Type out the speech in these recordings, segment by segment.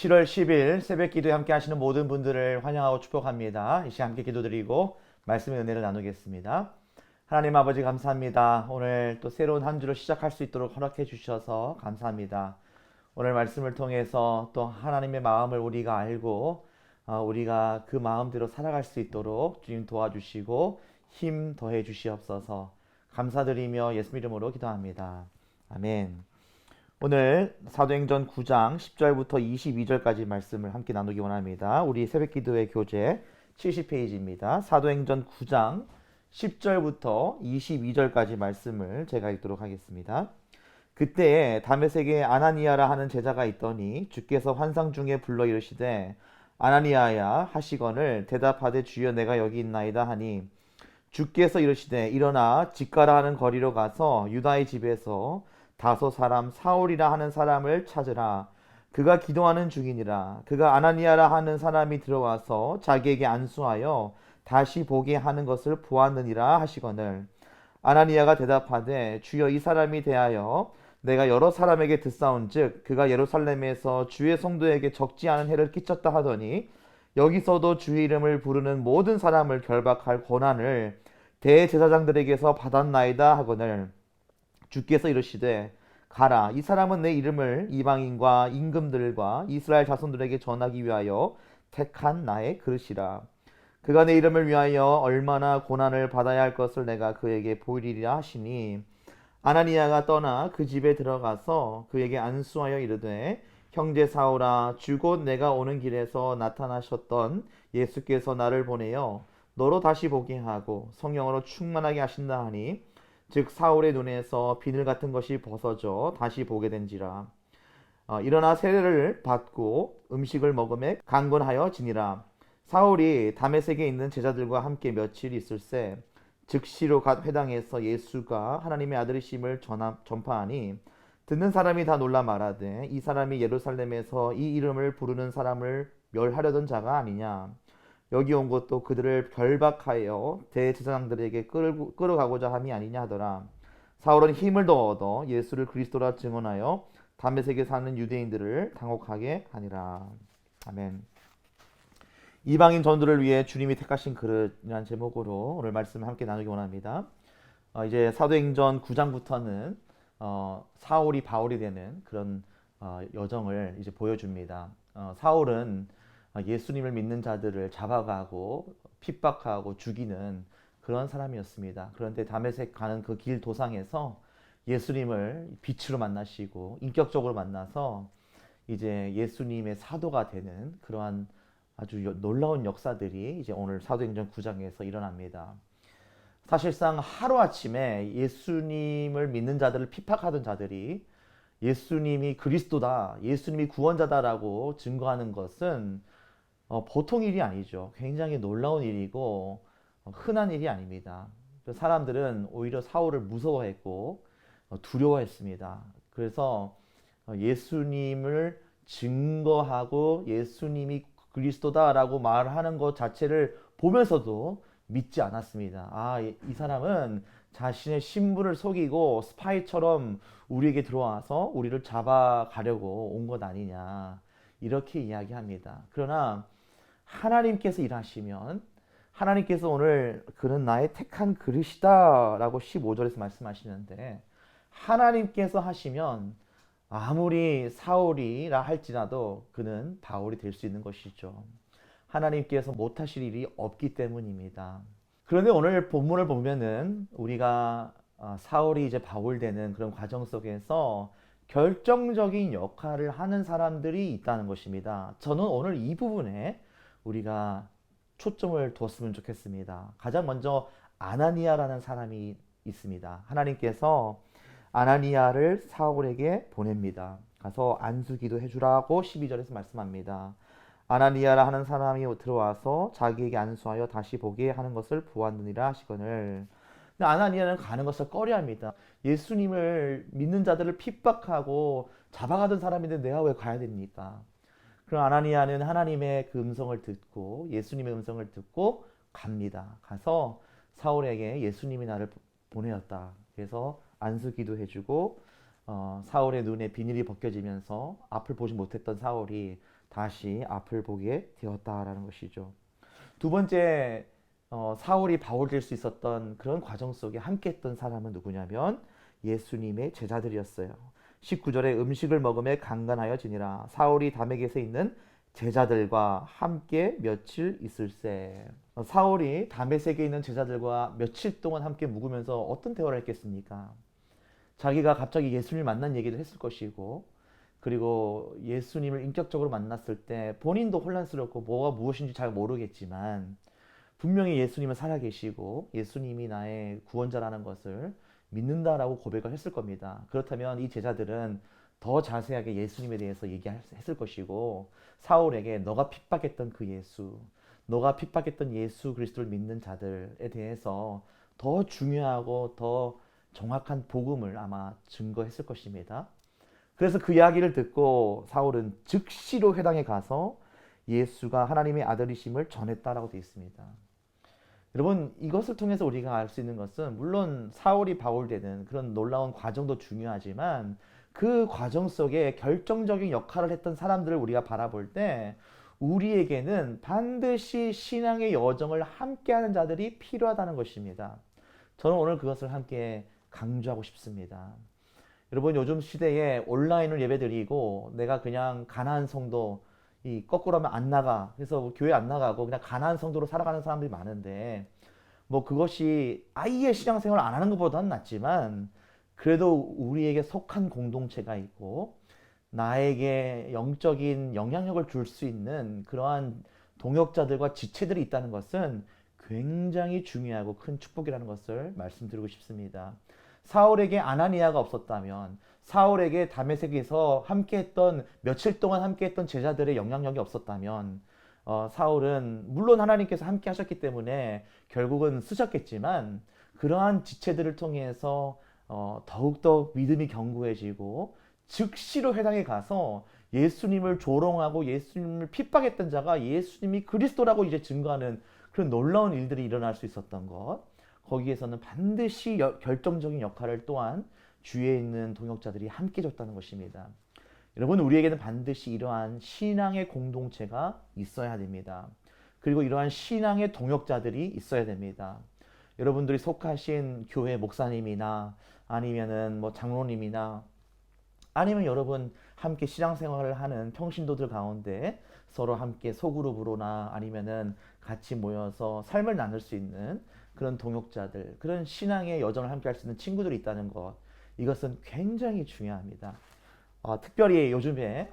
7월 10일 새벽 기도에 함께 하시는 모든 분들을 환영하고 축복합니다. 이 시간 함께 기도드리고 말씀의 은혜를 나누겠습니다. 하나님 아버지 감사합니다. 오늘 또 새로운 한 주를 시작할 수 있도록 허락해 주셔서 감사합니다. 오늘 말씀을 통해서 또 하나님의 마음을 우리가 알고 우리가 그 마음대로 살아갈 수 있도록 주님 도와주시고 힘 더해 주시옵소서. 감사드리며 예수 이름으로 기도합니다. 아멘. 오늘 사도행전 9장 10절부터 22절까지 말씀을 함께 나누기 원합니다. 우리 새벽기도의 교재 70페이지입니다. 사도행전 9장 10절부터 22절까지 말씀을 제가 읽도록 하겠습니다. 그때에 다메섹에 아나니아라 하는 제자가 있더니 주께서 환상 중에 불러 이르시되 아나니아야 하시거늘 대답하되 주여 내가 여기 있나이다 하니 주께서 이르시되 일어나 집가라 하는 거리로 가서 유다의 집에서 다소 사람 사울이라 하는 사람을 찾으라. 그가 기도하는 중이니라. 그가 아나니아라 하는 사람이 들어와서 자기에게 안수하여 다시 보게 하는 것을 보았느니라 하시거늘 아나니아가 대답하되 주여 이 사람이 대하여 내가 여러 사람에게 듣사온즉 그가 예루살렘에서 주의 성도에게 적지 않은 해를 끼쳤다 하더니 여기서도 주의 이름을 부르는 모든 사람을 결박할 권한을 대제사장들에게서 받았나이다 하거늘 주께서 이르시되 가라 이 사람은 내 이름을 이방인과 임금들과 이스라엘 자손들에게 전하기 위하여 택한 나의 그릇이라. 그가 내 이름을 위하여 얼마나 고난을 받아야 할 것을 내가 그에게 보이리라 하시니 아나니아가 떠나 그 집에 들어가서 그에게 안수하여 이르되 형제 사울아 주 곧 내가 오는 길에서 나타나셨던 예수께서 나를 보내어 너로 다시 보게 하고 성령으로 충만하게 하신다 하니 즉 사울의 눈에서 비늘 같은 것이 벗어져 다시 보게 된지라. 일어나 세례를 받고 음식을 먹음에 강건하여 지니라. 사울이 다메섹에 있는 제자들과 함께 며칠 있을새 즉시로 갓 회당에서 예수가 하나님의 아들이심을 전파하니 듣는 사람이 다 놀라 말하되 이 사람이 예루살렘에서 이 이름을 부르는 사람을 멸하려던 자가 아니냐. 여기 온 것도 그들을 결박하여 대제사장들에게 끌어가고자 함이 아니냐 하더라. 사울은 힘을 더 얻어 예수를 그리스도라 증언하여 다메섹에 사는 유대인들을 당혹하게 하니라. 아멘. 이방인 전도를 위해 주님이 택하신 그릇이라는 제목으로 오늘 말씀을 함께 나누기 원합니다. 이제 사도행전 9장부터는 사울이 바울이 되는 그런 여정을 이제 보여줍니다. 사울은 예수님을 믿는 자들을 잡아가고 핍박하고 죽이는 그런 사람이었습니다. 그런데 다메섹 가는 그 길 도상에서 예수님을 빛으로 만나시고 인격적으로 만나서 이제 예수님의 사도가 되는 그러한 아주 놀라운 역사들이 이제 오늘 사도행전 9장에서 일어납니다. 사실상 하루아침에 예수님을 믿는 자들을 핍박하던 자들이 예수님이 그리스도다, 예수님이 구원자다라고 증거하는 것은 보통 일이 아니죠. 굉장히 놀라운 일이고 흔한 일이 아닙니다. 사람들은 오히려 사울을 무서워했고 두려워했습니다. 그래서 예수님을 증거하고 예수님이 그리스도다라고 말하는 것 자체를 보면서도 믿지 않았습니다. 이 사람은 자신의 신분을 속이고 스파이처럼 우리에게 들어와서 우리를 잡아가려고 온 것 아니냐. 이렇게 이야기합니다. 그러나 하나님께서 일하시면 하나님께서 오늘 그는 나의 택한 그릇이다 라고 15절에서 말씀하시는데 하나님께서 하시면 아무리 사울이라 할지라도 그는 바울이 될 수 있는 것이죠. 하나님께서 못하실 일이 없기 때문입니다. 그런데 오늘 본문을 보면은 우리가 사울이 이제 바울 되는 그런 과정 속에서 결정적인 역할을 하는 사람들이 있다는 것입니다. 저는 오늘 이 부분에 우리가 초점을 두었으면 좋겠습니다. 가장 먼저 아나니아라는 사람이 있습니다. 하나님께서 아나니아를 사울에게 보냅니다. 가서 안수기도 해주라고 12절에서 말씀합니다. 아나니아라 하는 사람이 들어와서 자기에게 안수하여 다시 보게 하는 것을 보았느니라 하시거늘. 근데 아나니아는 가는 것을 꺼려합니다. 예수님을 믿는 자들을 핍박하고 잡아가던 사람인데 내가 왜 가야 됩니까? 그럼 아나니아는 하나님의 그 음성을 듣고 예수님의 음성을 듣고 갑니다. 가서 사울에게 예수님이 나를 보내었다. 그래서 안수 기도해주고 사울의 눈에 비닐이 벗겨지면서 앞을 보지 못했던 사울이 다시 앞을 보게 되었다라는 것이죠. 두 번째, 사울이 바울 될 수 있었던 그런 과정 속에 함께 했던 사람은 누구냐면 예수님의 제자들이었어요. 19절에 음식을 먹음에 강간하여 지니라. 사울이 다메섹에 있는 제자들과 함께 며칠 있을세. 사울이 다메섹에 있는 제자들과 며칠 동안 함께 묵으면서 어떤 대화를 했겠습니까? 자기가 갑자기 예수님을 만난 얘기를 했을 것이고, 그리고 예수님을 인격적으로 만났을 때 본인도 혼란스럽고 뭐가 무엇인지 잘 모르겠지만 분명히 예수님은 살아계시고 예수님이 나의 구원자라는 것을 믿는다라고 고백을 했을 겁니다. 그렇다면 이 제자들은 더 자세하게 예수님에 대해서 얘기했을 것이고, 사울에게 너가 핍박했던 그 예수, 너가 핍박했던 예수 그리스도를 믿는 자들에 대해서 더 중요하고 더 정확한 복음을 아마 증거했을 것입니다. 그래서 그 이야기를 듣고 사울은 즉시로 회당에 가서 예수가 하나님의 아들이심을 전했다라고 되어 있습니다. 여러분, 이것을 통해서 우리가 알 수 있는 것은 물론 사울이 바울되는 그런 놀라운 과정도 중요하지만 그 과정 속에 결정적인 역할을 했던 사람들을 우리가 바라볼 때 우리에게는 반드시 신앙의 여정을 함께하는 자들이 필요하다는 것입니다. 저는 오늘 그것을 함께 강조하고 싶습니다. 여러분, 요즘 시대에 온라인을 예배드리고 내가 그냥 가난한 성도, 이 거꾸로 하면 안 나가, 그래서 교회 안 나가고 그냥 가난한 성도로 살아가는 사람들이 많은데, 뭐 그것이 아예 신앙생활 안 하는 것보다는 낫지만 그래도 우리에게 속한 공동체가 있고 나에게 영적인 영향력을 줄 수 있는 그러한 동역자들과 지체들이 있다는 것은 굉장히 중요하고 큰 축복이라는 것을 말씀드리고 싶습니다. 사울에게 아나니아가 없었다면, 사울에게 다메섹에서 함께했던 며칠 동안 함께했던 제자들의 영향력이 없었다면, 사울은 물론 하나님께서 함께 하셨기 때문에 결국은 쓰셨겠지만 그러한 지체들을 통해서 더욱더 믿음이 견고해지고 즉시로 회당에 가서 예수님을 조롱하고 예수님을 핍박했던 자가 예수님이 그리스도라고 이제 증거하는 그런 놀라운 일들이 일어날 수 있었던 것, 거기에서는 반드시 결정적인 역할을 또한 주위에 있는 동역자들이 함께 줬다는 것입니다. 여러분, 우리에게는 반드시 이러한 신앙의 공동체가 있어야 됩니다. 그리고 이러한 신앙의 동역자들이 있어야 됩니다. 여러분들이 속하신 교회 목사님이나 아니면은 뭐 장로님이나 아니면 여러분 함께 신앙생활을 하는 평신도들 가운데 서로 함께 소그룹으로나 아니면은 같이 모여서 삶을 나눌 수 있는 그런 동역자들, 그런 신앙의 여정을 함께 할 수 있는 친구들이 있다는 것, 이것은 굉장히 중요합니다. 특별히 요즘에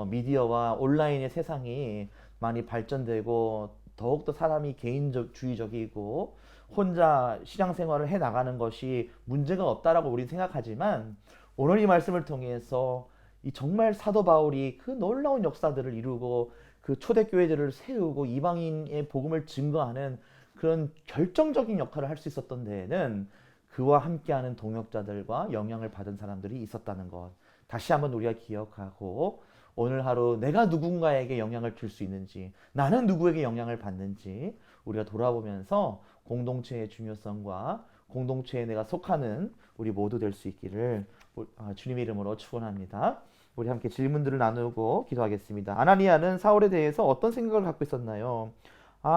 미디어와 온라인의 세상이 많이 발전되고 더욱더 사람이 개인주의적이고 혼자 신앙생활을 해 나가는 것이 문제가 없다라고 우리는 생각하지만, 오늘 이 말씀을 통해서 이 정말 사도 바울이 그 놀라운 역사들을 이루고 그 초대교회들을 세우고 이방인의 복음을 증거하는 그런 결정적인 역할을 할 수 있었던 데에는 그와 함께하는 동역자들과 영향을 받은 사람들이 있었다는 것, 다시 한번 우리가 기억하고 오늘 하루 내가 누군가에게 영향을 줄 수 있는지, 나는 누구에게 영향을 받는지 우리가 돌아보면서 공동체의 중요성과 공동체에 내가 속하는 우리 모두 될 수 있기를 주님의 이름으로 축원합니다. 우리 함께 질문들을 나누고 기도하겠습니다. 아나니아는 사울에 대해서 어떤 생각을 갖고 있었나요?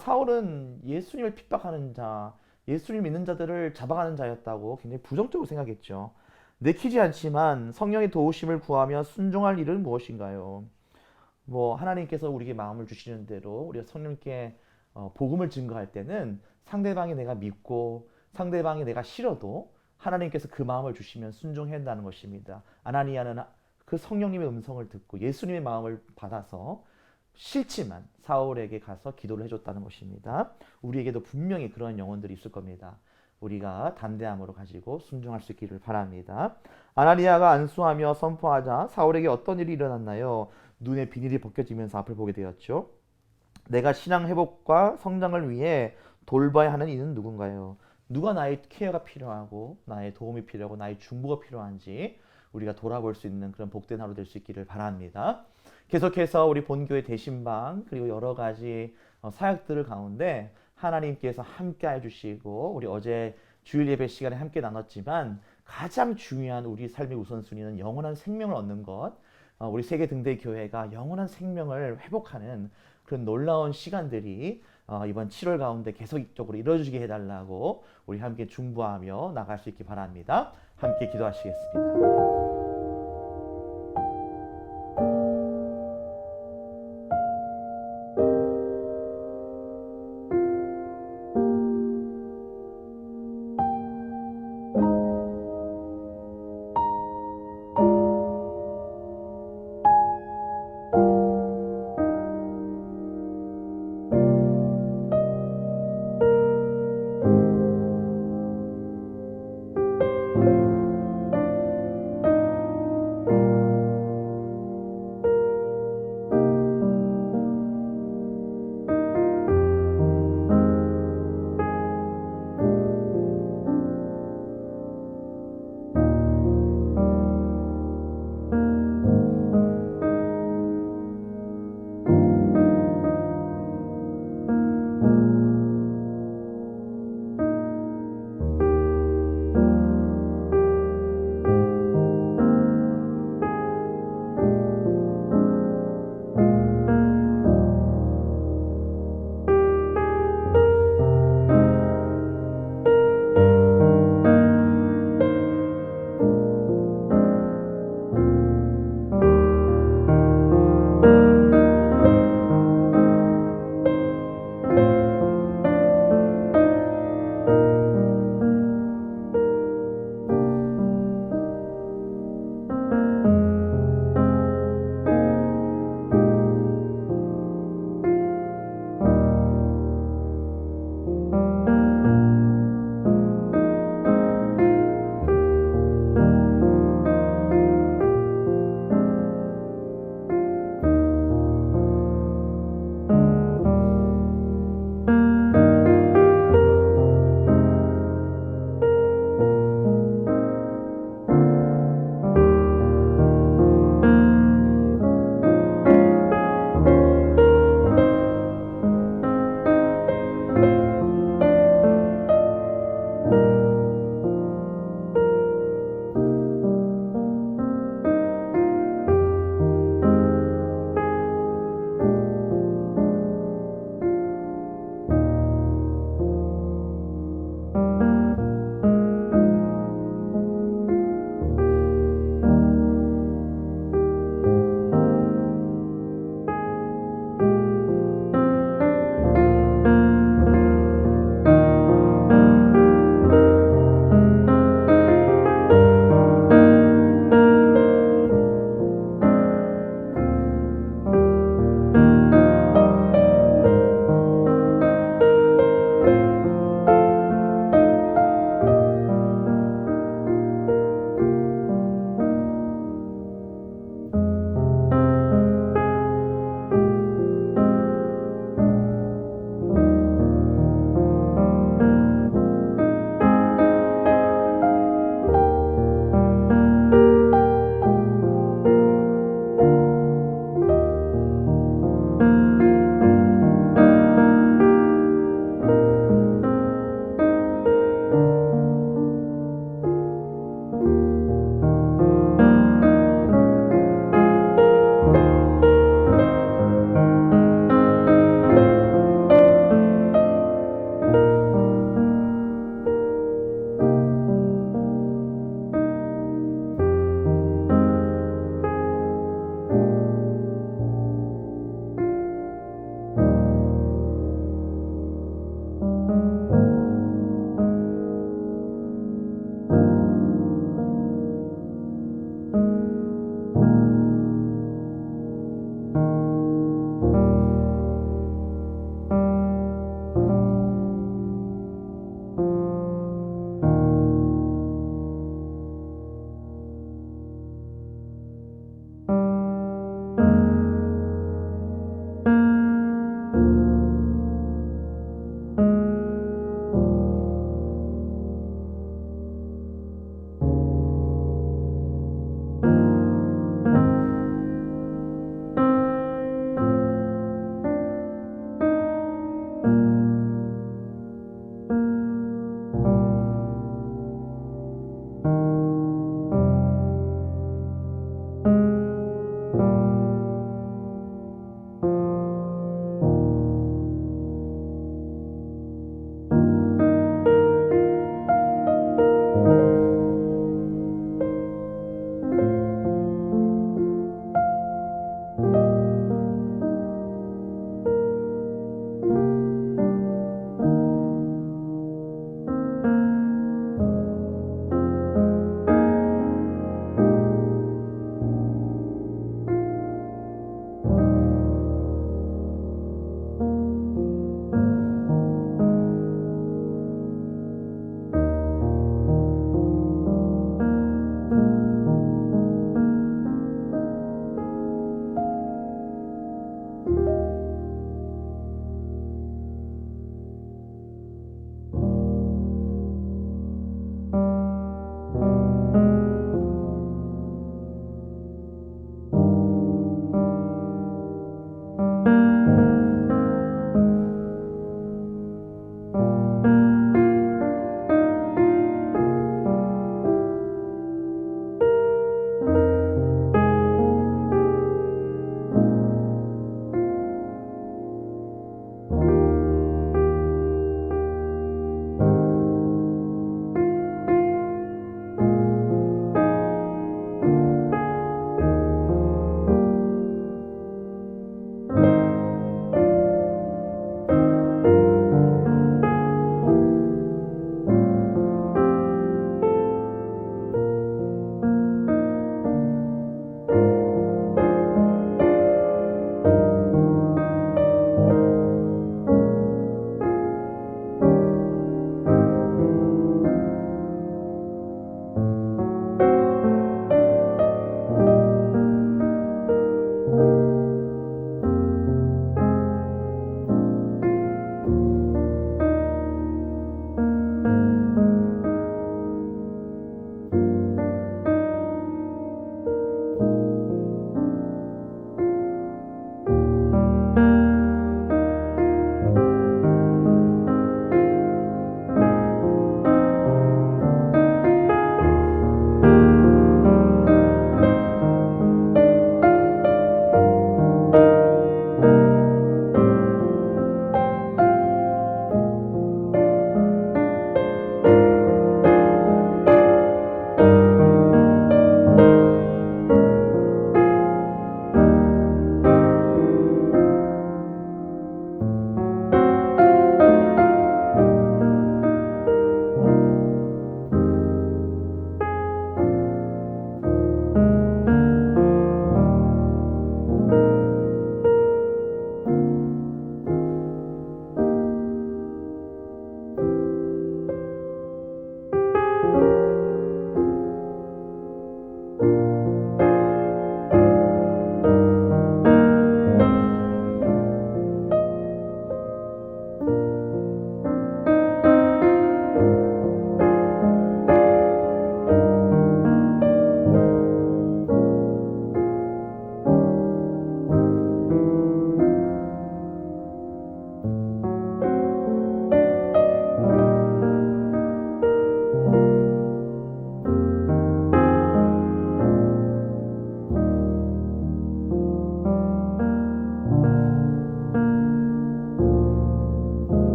사울은 예수님을 핍박하는 자, 예수를 믿는 자들을 잡아가는 자였다고 굉장히 부정적으로 생각했죠. 내키지 않지만 성령의 도우심을 구하며 순종할 일은 무엇인가요? 뭐 하나님께서 우리에게 마음을 주시는 대로 우리가 성령께 복음을 증거할 때는 상대방이 내가 믿고 상대방이 내가 싫어도 하나님께서 그 마음을 주시면 순종해야 한다는 것입니다. 아나니아는 그 성령님의 음성을 듣고 예수님의 마음을 받아서 싫지만 사울에게 가서 기도를 해줬다는 것입니다. 우리에게도 분명히 그런 영혼들이 있을 겁니다. 우리가 담대함으로 가지고 순종할 수 있기를 바랍니다. 아나니아가 안수하며 선포하자 사울에게 어떤 일이 일어났나요? 눈에 비닐이 벗겨지면서 앞을 보게 되었죠. 내가 신앙 회복과 성장을 위해 돌봐야 하는 이는 누군가요? 누가 나의 케어가 필요하고 나의 도움이 필요하고 나의 중보가 필요한지 우리가 돌아볼 수 있는 그런 복된 하루 될 수 있기를 바랍니다. 계속해서 우리 본교회 대신방 그리고 여러 가지 사역들을 가운데 하나님께서 함께 해주시고, 우리 어제 주일 예배 시간에 함께 나눴지만 가장 중요한 우리 삶의 우선순위는 영원한 생명을 얻는 것, 우리 세계 등대 교회가 영원한 생명을 회복하는 그런 놀라운 시간들이 이번 7월 가운데 계속적으로 이루어지게 해달라고 우리 함께 중보하며 나갈 수 있기 바랍니다. 함께 기도하시겠습니다.